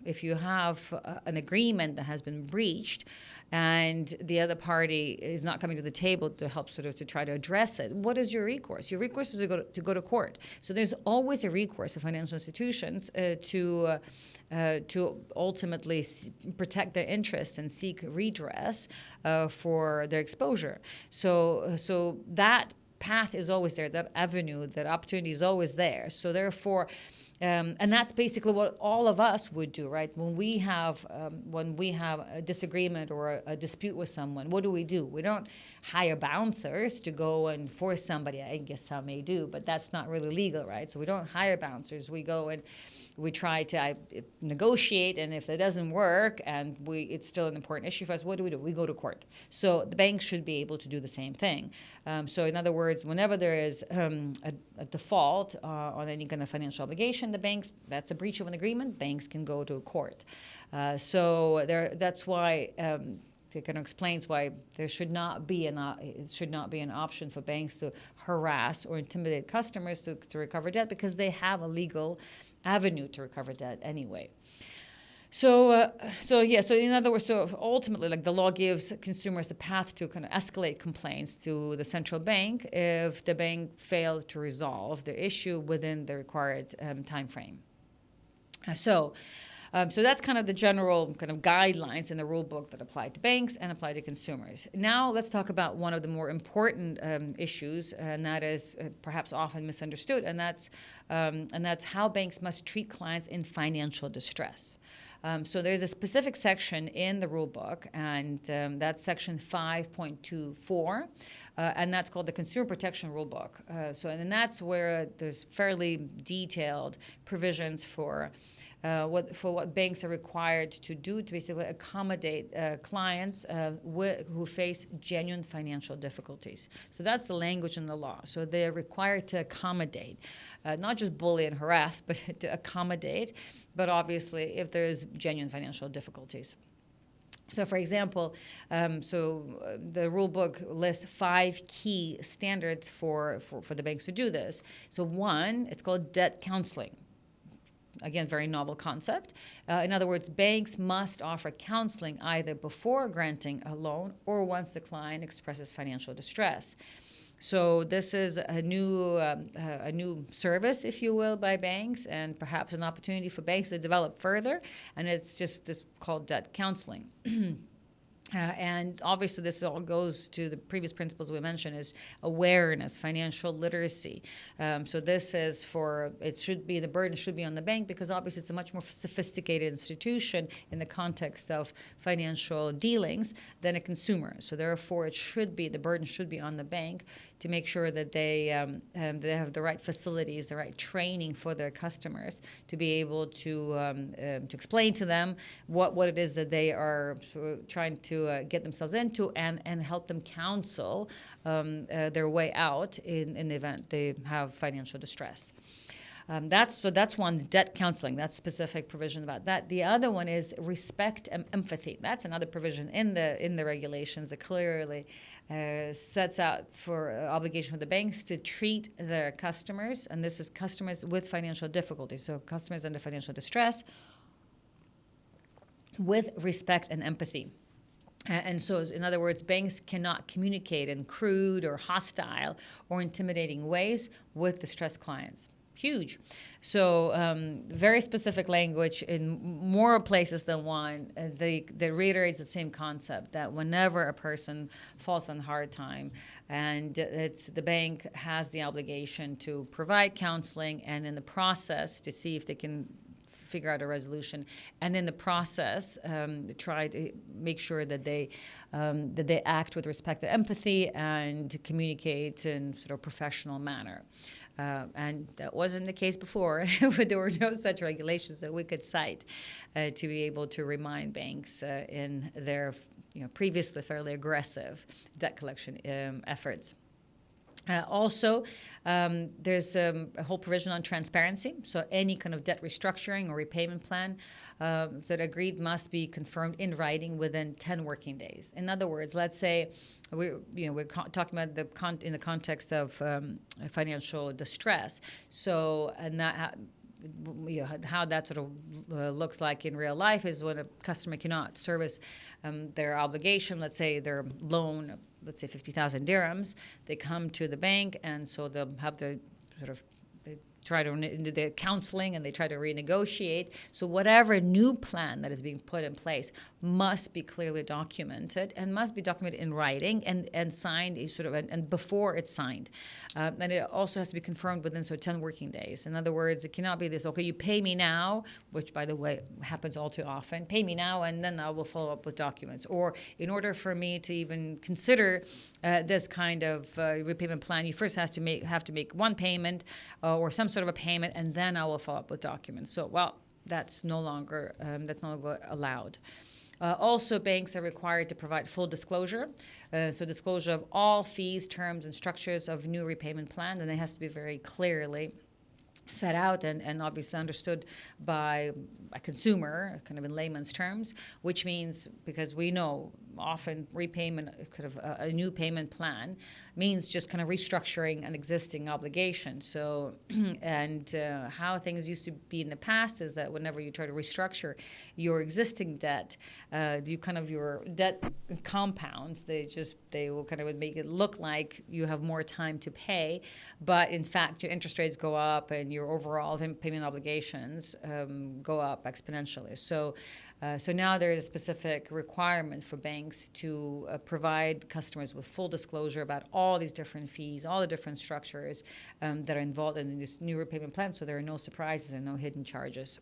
Speaker 1: If you have an agreement that has been breached and the other party is not coming to the table to help to try to address it, what is your recourse? Your recourse is to go to court. So there's always a recourse of financial institutions to ultimately protect their interests and seek redress for their exposure. So that path is always there, that avenue, that opportunity is always there. So therefore, and that's basically what all of us would do, right? When we have a disagreement or a dispute with someone, what do? We don't hire bouncers to go and force somebody. I guess some may do, but that's not really legal, right? So we don't hire bouncers. We go and we try to negotiate, and if it doesn't work and it's still an important issue for us, what do? We go to court. So the banks should be able to do the same thing. So in other words, whenever there is a default on any kind of financial obligation, the banks, that's a breach of an agreement, banks can go to court. That's why it kind of explains why there should not be an option for banks to harass or intimidate customers to recover debt, because they have a legal avenue to recover debt anyway. So in other words, ultimately, the law gives consumers a path to kind of escalate complaints to the central bank if the bank failed to resolve the issue within the required time frame. So that's kind of the general kind of guidelines in the rule book that apply to banks and apply to consumers. Now let's talk about one of the more important issues, and that is perhaps often misunderstood, and that's how banks must treat clients in financial distress. So there's a specific section in the rule book, and that's section 5.24, and that's called the Consumer Protection Rule Book. And that's where there's fairly detailed provisions for what banks are required to do to basically accommodate clients who face genuine financial difficulties. So that's the language in the law. So they're required to accommodate, not just bully and harass, but to accommodate, but obviously if there's genuine financial difficulties. So, for example, the rule book lists 5 key standards for the banks to do this. So one, it's called debt counseling. Again, very novel concept. In other words, banks must offer counseling either before granting a loan or once the client expresses financial distress. So this is a new service, if you will, by banks, and perhaps an opportunity for banks to develop further. And it's just this called debt counseling. And obviously, this all goes to the previous principles we mentioned: is awareness, financial literacy. So this is the burden should be on the bank, because obviously it's a much more sophisticated institution in the context of financial dealings than a consumer. So therefore, the burden should be on the bank to make sure that they have the right facilities, the right training for their customers, to be able to explain to them what it is that they are trying to get themselves into, and help them counsel their way out in the event they have financial distress. That's one, debt counseling. That's specific provision about that. The other one is respect and empathy. That's another provision in the regulations that clearly sets out for obligation for the banks to treat their customers, and this is customers with financial difficulties, so customers under financial distress, with respect and empathy. And so, in other words, banks cannot communicate in crude or hostile or intimidating ways with distressed clients. Huge. So very specific language in more places than one. They reiterates the same concept that whenever a person falls on hard time, and the bank has the obligation to provide counseling, and in the process to see if they can figure out a resolution, and in the process try to make sure that they act with respect and empathy and communicate in sort of professional manner. And that wasn't the case before. There were no such regulations that we could cite to be able to remind banks in their previously fairly aggressive debt collection efforts. Also, there's a whole provision on transparency. So any kind of debt restructuring or repayment plan that agreed must be confirmed in writing within 10 working days. In other words, let's say we're talking about in the context of financial distress. So, and that. How that sort of looks like in real life is when a customer cannot service their obligation, let's say their loan, let's say 50,000 dirhams, they come to the bank, and so they'll have the sort of try to do the counseling, and they try to renegotiate. So whatever new plan that is being put in place must be clearly documented, and must be documented in writing and signed and before it's signed. And it also has to be confirmed within 10 working days. In other words, it cannot be this, okay, you pay me now, which by the way happens all too often, pay me now and then I will follow up with documents. Or in order for me to even consider this kind of repayment plan, you first have to make one payment or some sort of a payment, and then I will follow up with documents. So, that's no longer allowed. Also, banks are required to provide full disclosure. So disclosure of all fees, terms, and structures of new repayment plan, and it has to be very clearly set out and obviously understood by a consumer, kind of in layman's terms, which means, because we know often repayment, kind of a new payment plan, means just kind of restructuring an existing obligation. So, and how things used to be in the past is that whenever you try to restructure your existing debt, your debt compounds. They will kind of make it look like you have more time to pay, but in fact your interest rates go up and your overall payment obligations go up exponentially. So now there is a specific requirement for banks to provide customers with full disclosure about all these different fees, all the different structures that are involved in this new repayment plan, so there are no surprises and no hidden charges.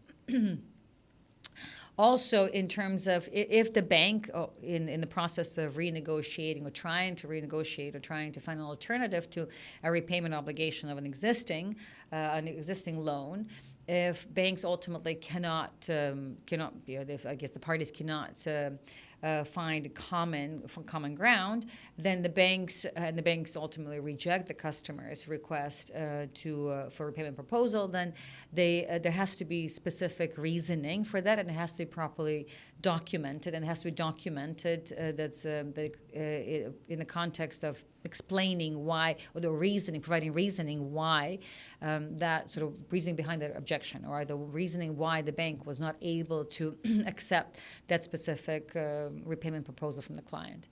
Speaker 1: Also, in terms of if the bank, in the process of renegotiating or trying to find an alternative to a repayment obligation of an existing loan, if banks ultimately cannot, I guess the parties cannot find common ground, then the banks ultimately reject the customer's request for repayment proposal. Then there has to be specific reasoning for that, and it has to be properly documented, and it has to be documented in the context of explaining why, or providing reasoning why, that sort of reasoning behind the objection, or the reasoning why the bank was not able to accept that specific repayment proposal from the client.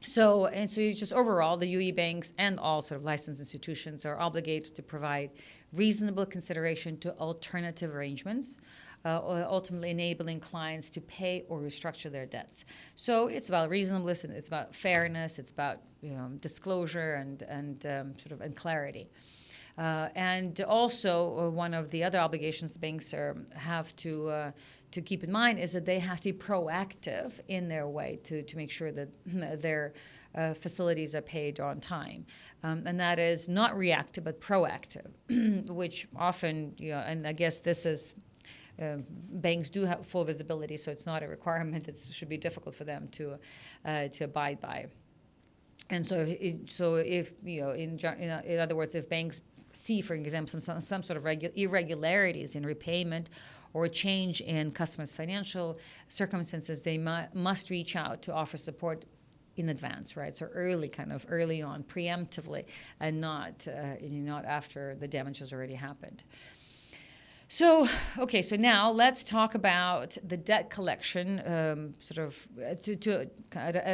Speaker 1: So just overall, the UAE banks and all sort of licensed institutions are obligated to provide reasonable consideration to alternative arrangements, ultimately enabling clients to pay or restructure their debts. So it's about reasonableness, and it's about fairness, it's about disclosure and clarity. And also, one of the other obligations the banks have to keep in mind is that they have to be proactive in their way to make sure that their facilities are paid on time. And that is not reactive, but proactive, which often, and I guess this is, banks do have full visibility, so it's not a requirement. It should be difficult for them to abide by. And so if in other words, if banks see, for example, some sort of irregularities in repayment or a change in customers' financial circumstances, they must reach out to offer support in advance, right? So early on, preemptively, and not after the damage has already happened. So now let's talk about the debt collection, at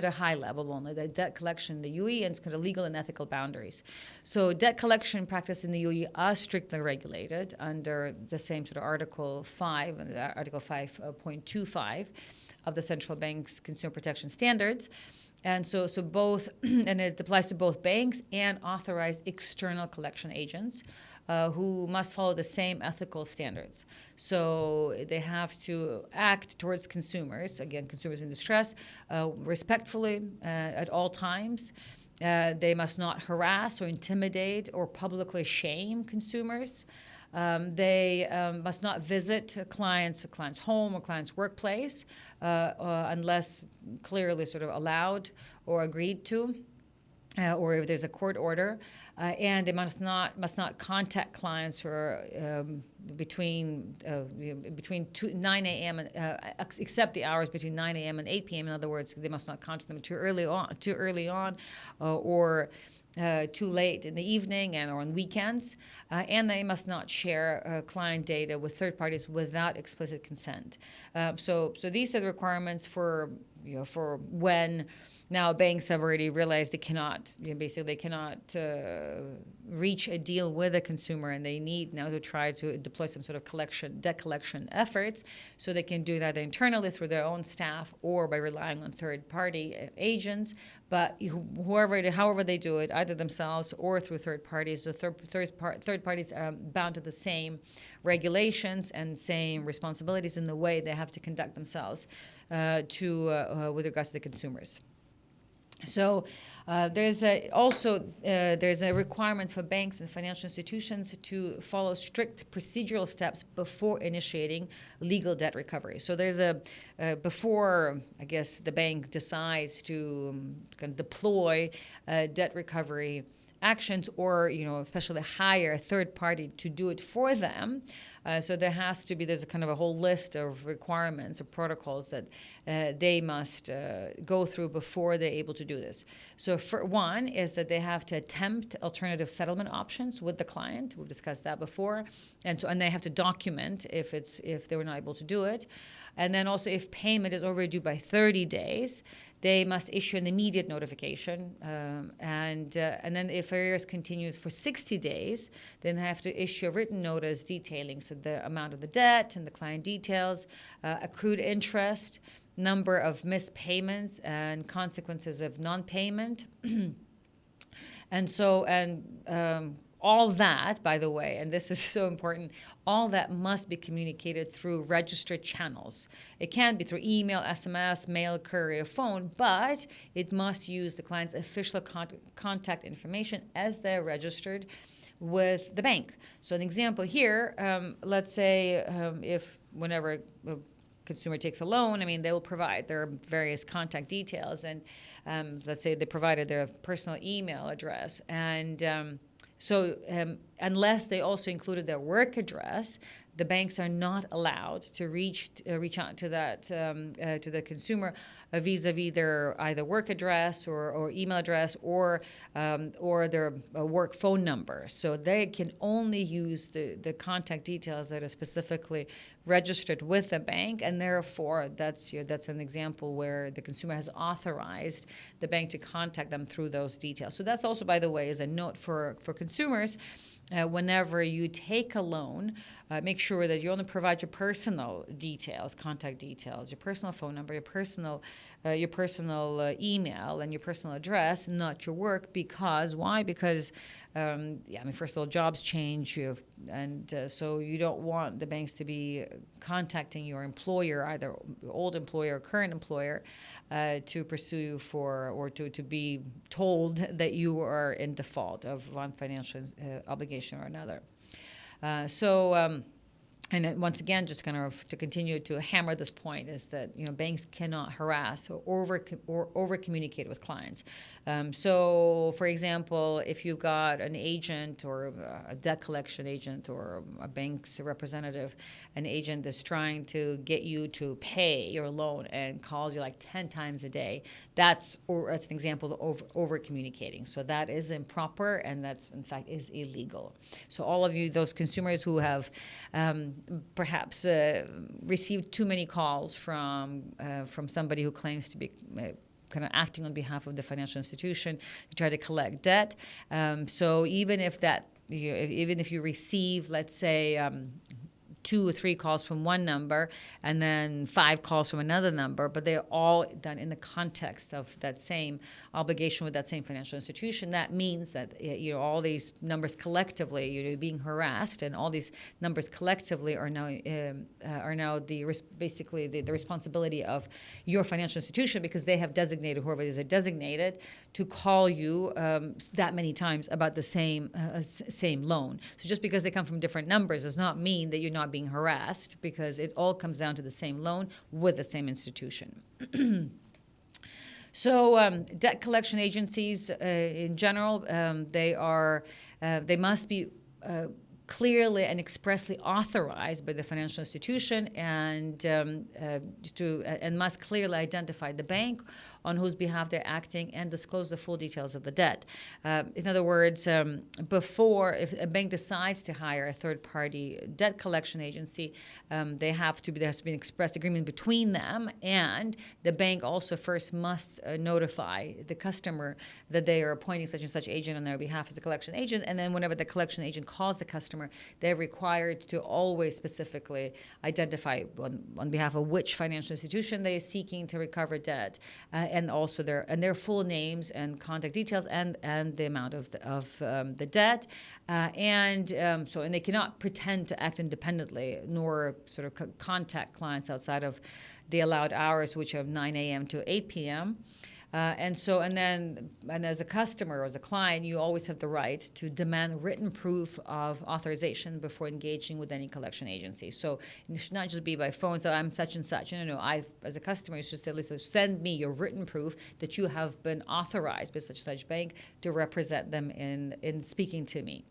Speaker 1: a high level only, the debt collection in the UAE and its kind of legal and ethical boundaries. So debt collection practice in the UAE are strictly regulated under the same sort of Article 5, Article 5.25 of the Central Bank's Consumer Protection Standards. And so both, and it applies to both banks and authorized external collection agents, who must follow the same ethical standards. So they have to act towards consumers, again, consumers in distress, respectfully at all times. They must not harass or intimidate or publicly shame consumers. They must not visit a client's home or client's workplace unless clearly sort of allowed or agreed to. Or if there's a court order, and they must not contact clients who are between 9 a.m. and except the hours between 9 a.m. and 8 p.m. In other words, they must not contact them too early on, or too late in the evening and or on weekends, and they must not share client data with third parties without explicit consent. So these are the requirements for when. Now, banks have already realized they cannot reach a deal with a consumer, and they need now to try to deploy some sort of debt collection efforts, so they can do it either internally through their own staff or by relying on third-party agents. But however they do it, either themselves or through third parties, the third parties are bound to the same regulations and same responsibilities in the way they have to conduct themselves with regards to the consumers. So there's a requirement for banks and financial institutions to follow strict procedural steps before initiating legal debt recovery. So there's before, I guess, the bank decides to kind of deploy debt recovery actions, or especially hire a third party to do it for them. So there's a kind of a whole list of requirements or protocols that they must go through before they're able to do this. So for one is that they have to attempt alternative settlement options with the client. We've discussed that before, and they have to document if they were not able to do it. And then also, if payment is overdue by 30 days, they must issue an immediate notification. And then if arrears continues for 60 days, then they have to issue a written notice detailing the amount of the debt and the client details, accrued interest, number of missed payments, and consequences of non-payment. All that, by the way, and this is so important, all that must be communicated through registered channels. It can be through email, SMS, mail, courier, phone, but it must use the client's official contact information as they're registered with the bank. So an example here, let's say if whenever a consumer takes a loan, they will provide their various contact details, and let's say they provided their personal email address, and so unless they also included their work address, the banks are not allowed to reach out to that to the consumer vis-a-vis their either work address or email address or their work phone number. So they can only use the contact details that are specifically registered with the bank, and therefore that's an example where the consumer has authorized the bank to contact them through those details. So that's also, by the way, is a note for consumers. Whenever you take a loan, make sure that you only provide your personal details, contact details, your personal phone number, your personal email, and your personal address, not your work. Because why? Because first of all, jobs change, so you don't want the banks to be contacting your employer, either old employer or current employer, to pursue you or to be told that you are in default of one financial obligation or another. And once again, just kind of to continue to hammer this point, is that banks cannot harass or over communicate with clients. So, for example, if you've got an agent or a debt collection agent or a bank's representative, an agent that's trying to get you to pay your loan and calls you like 10 times a day, that's an example of over communicating. So that is improper, and that's in fact is illegal. So all of you, those consumers who have perhaps received too many calls from somebody who claims to be kind of acting on behalf of the financial institution to try to collect debt. So even if you receive, let's say, 2 or 3 calls from one number and then 5 calls from another number, but they're all done in the context of that same obligation with that same financial institution, that means that all these numbers collectively, you're being harassed, and all these numbers collectively are now basically the responsibility of your financial institution, because they have designated whoever it is designated to call you that many times about the same loan. So just because they come from different numbers does not mean that you're not being harassed, because it all comes down to the same loan with the same institution. So debt collection agencies in general, they must be clearly and expressly authorized by the financial institution, and must clearly identify the bank on whose behalf they're acting and disclose the full details of the debt. In other words, if a bank decides to hire a third-party debt collection agency, there has to be an express agreement between them, and the bank also first must notify the customer that they are appointing such and such agent on their behalf as a collection agent. And then whenever the collection agent calls the customer, they're required to always specifically identify on behalf of which financial institution they are seeking to recover debt, and also their full names and contact details, and the amount of the debt, and they cannot pretend to act independently, nor sort of contact clients outside of the allowed hours, which are 9 a.m. to 8 p.m. And as a customer or as a client, you always have the right to demand written proof of authorization before engaging with any collection agency. So it should not just be by phone, so I'm such and such. I, as a customer, you should at least send me your written proof that you have been authorized by such and such bank to represent them in speaking to me.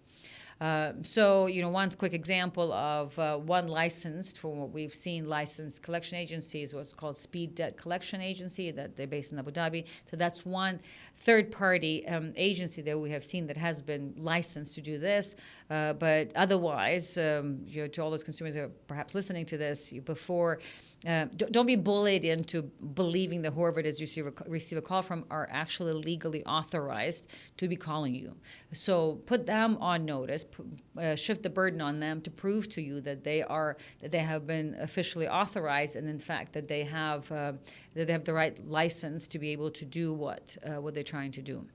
Speaker 1: One quick example of one licensed, from what we've seen, licensed collection agency is what's called Speed Debt Collection Agency, that they're based in Abu Dhabi. So that's one third-party agency that we have seen that has been licensed to do this. But otherwise, to all those consumers who are perhaps listening to this, don't be bullied into believing that whoever it is you receive a call from are actually legally authorized to be calling you. So put them on notice, shift the burden on them to prove to you that they have been officially authorized, and in fact that they have the right license to be able to do what they're trying to do.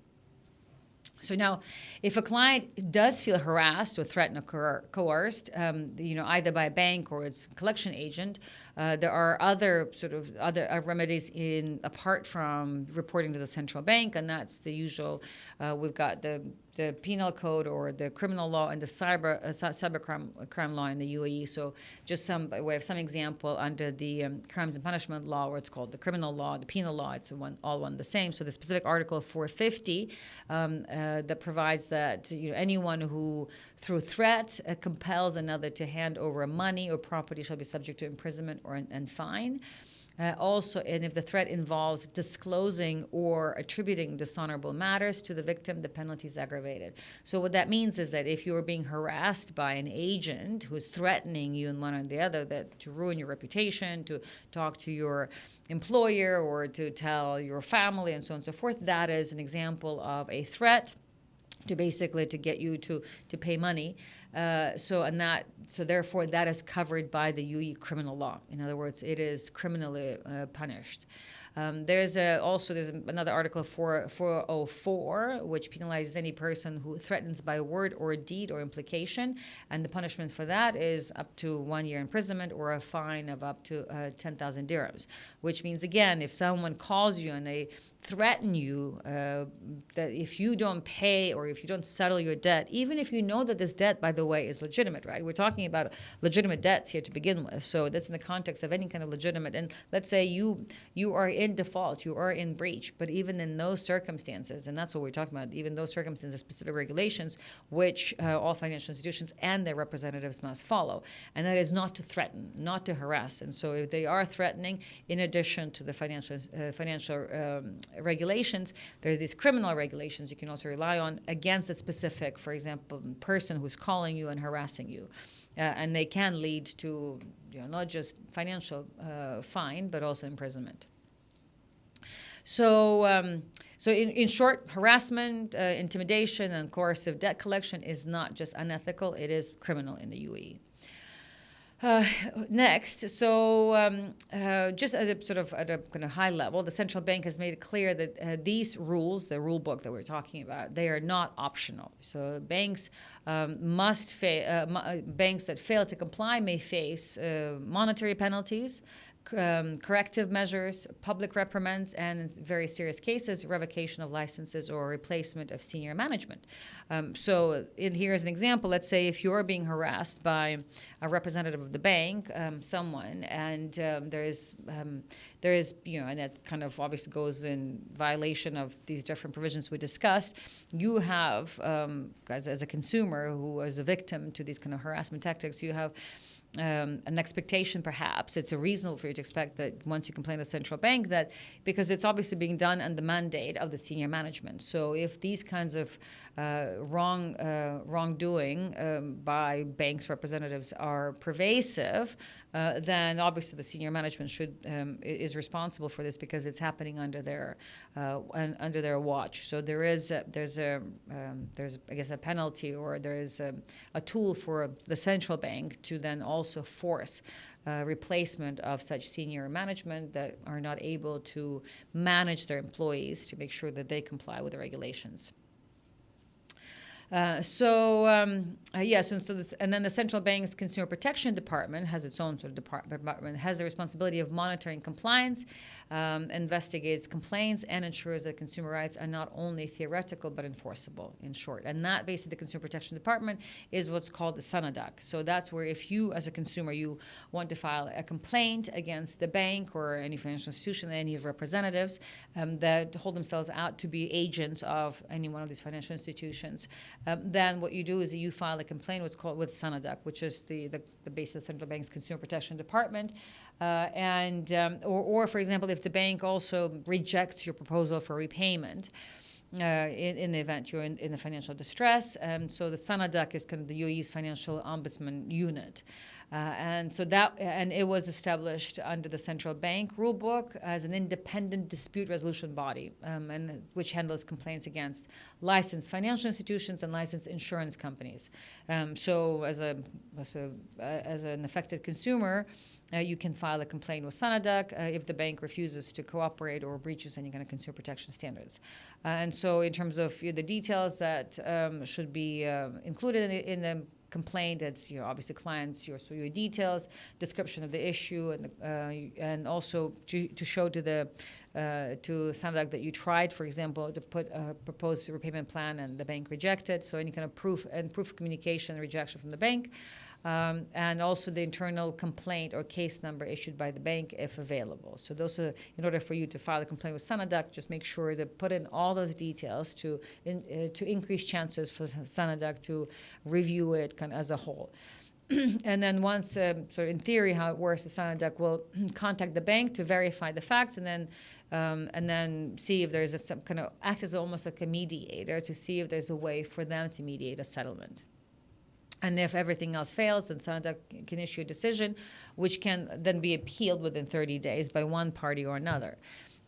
Speaker 1: So now, if a client does feel harassed or threatened or coerced, either by a bank or its collection agent, there are other remedies apart from reporting to the central bank, and that's the usual. We've got the penal code or the criminal law and the cybercrime law in the UAE. So just we have some example under the crimes and punishment law, where it's called the criminal law, the penal law. It's all one the same. So the specific Article 450 that provides that anyone who through threat compels another to hand over money or property shall be subject to imprisonment and fine. Also, and if the threat involves disclosing or attributing dishonorable matters to the victim, the penalty is aggravated. So what that means is that if you're being harassed by an agent who's threatening you in one or the other, that to ruin your reputation, to talk to your employer, or to tell your family, and so on and so forth, that is an example of a threat to basically to get you to pay money. So therefore that is covered by the UAE criminal law. In other words, it is criminally punished. There's another article 404, which penalizes any person who threatens by word or deed or implication, and the punishment for that is up to 1 year imprisonment or a fine of up to 10,000 dirhams. Which means, again, if someone calls you and they threaten you that if you don't pay or if you don't settle your debt, even if you know that this debt, by the way, is legitimate, right? We're talking about legitimate debts here to begin with. So that's in the context of any kind of legitimate. And let's say you are in default, you are in breach, but even in those circumstances, and that's what we're talking about, even those circumstances, specific regulations, which all financial institutions and their representatives must follow. And that is not to threaten, not to harass. And so if they are threatening, in addition to the financial regulations, there's these criminal regulations you can also rely on against a specific, for example, person who's calling you and harassing you. And they can lead to not just financial fine, but also imprisonment. So in short, harassment, intimidation, and coercive debt collection is not just unethical, it is criminal in the UAE. Next, just at a kind of high level, the central bank has made it clear that these rules, the rule book that we're talking about, they are not optional. So banks banks that fail to comply may face monetary penalties, corrective measures, public reprimands, and in very serious cases, revocation of licenses or replacement of senior management. Here is an example. Let's say if you're being harassed by a representative of the bank, someone, and there is, and that kind of obviously goes in violation of these different provisions we discussed. You have, as a consumer who is a victim to these kind of harassment tactics, you have an expectation, perhaps it's reasonable for you to expect that once you complain to the central bank, that because it's obviously being done on the mandate of the senior management. So if these kinds of wrongdoing by banks representatives are pervasive, then obviously the senior management is responsible for this because it's happening under their watch. So there's I guess a penalty, or there is a tool for the central bank to then also force replacement of such senior management that are not able to manage their employees to make sure that they comply with the regulations. And then the central bank's consumer protection department has its own sort of department, has the responsibility of monitoring compliance, investigates complaints, and ensures that consumer rights are not only theoretical but enforceable, in short. And that basically, the consumer protection department is what's called the Sanadak. So that's where if you, as a consumer, you want to file a complaint against the bank or any financial institution, any of representatives that hold themselves out to be agents of any one of these financial institutions, then what you do is you file a complaint, what's called with Sanadak, which is the base of the central bank's consumer protection department, or for example, if the bank also rejects your proposal for repayment. In the event you're in the financial distress, so the Sanadak is kind of the UAE's financial ombudsman unit, and it was established under the central bank rule book as an independent dispute resolution body, and which handles complaints against licensed financial institutions and licensed insurance companies. So as an affected consumer, you can file a complaint with Sanadak if the bank refuses to cooperate or breaches any kind of consumer protection standards. And so in terms of the details that should be included in the complaint, it's obviously clients, your details, description of the issue, and also to show to Sanadak that you tried, for example, to put a proposed repayment plan and the bank rejected. So any kind of proof of communication and rejection from the bank. And also the internal complaint or case number issued by the bank if available. So those are, in order for you to file a complaint with Sanadak, just make sure to put in all those details to increase chances for Sanadak to review it kind of as a whole. And then once, sort of in theory, how it works, the Sanadak will contact the bank to verify the facts, and then see if there's some kind of act as almost like a mediator to see if there's a way for them to mediate a settlement. And if everything else fails, then Sanadak can issue a decision, which can then be appealed within 30 days by one party or another.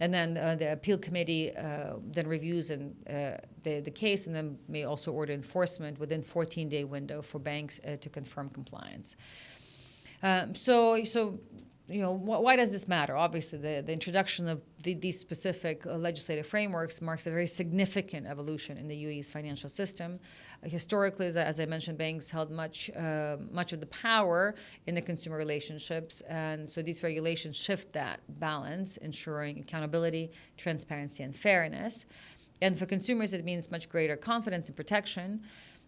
Speaker 1: And then the appeal committee then reviews the case, and then may also order enforcement within 14-day window for banks to confirm compliance. Why does this matter? Obviously, the introduction of these specific legislative frameworks marks a very significant evolution in the UAE's financial system. Historically, as I mentioned, banks held much of the power in the consumer relationships, and so these regulations shift that balance, ensuring accountability, transparency, and fairness. And for consumers, it means much greater confidence and protection.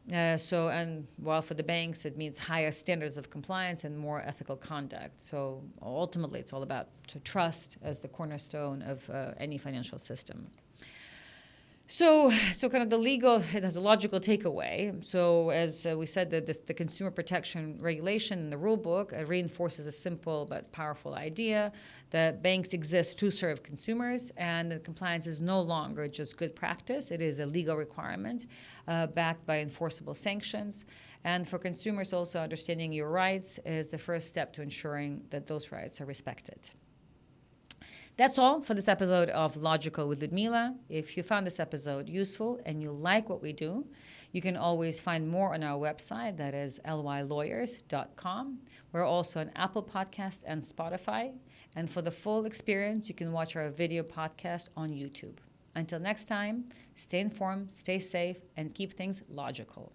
Speaker 1: While for the banks, it means higher standards of compliance and more ethical conduct. So ultimately, it's all about trust as the cornerstone of any financial system. So kind of it has a logical takeaway. So as we said, the consumer protection regulation in the rule book reinforces a simple but powerful idea that banks exist to serve consumers, and that compliance is no longer just good practice. It is a legal requirement backed by enforceable sanctions. And for consumers, also understanding your rights is the first step to ensuring that those rights are respected. That's all for this episode of Lawgical with Ludmila. If you found this episode useful and you like what we do, you can always find more on our website, that is lylawyers.com. We're also on Apple Podcasts and Spotify. And for the full experience, you can watch our video podcast on YouTube. Until next time, stay informed, stay safe, and keep things logical.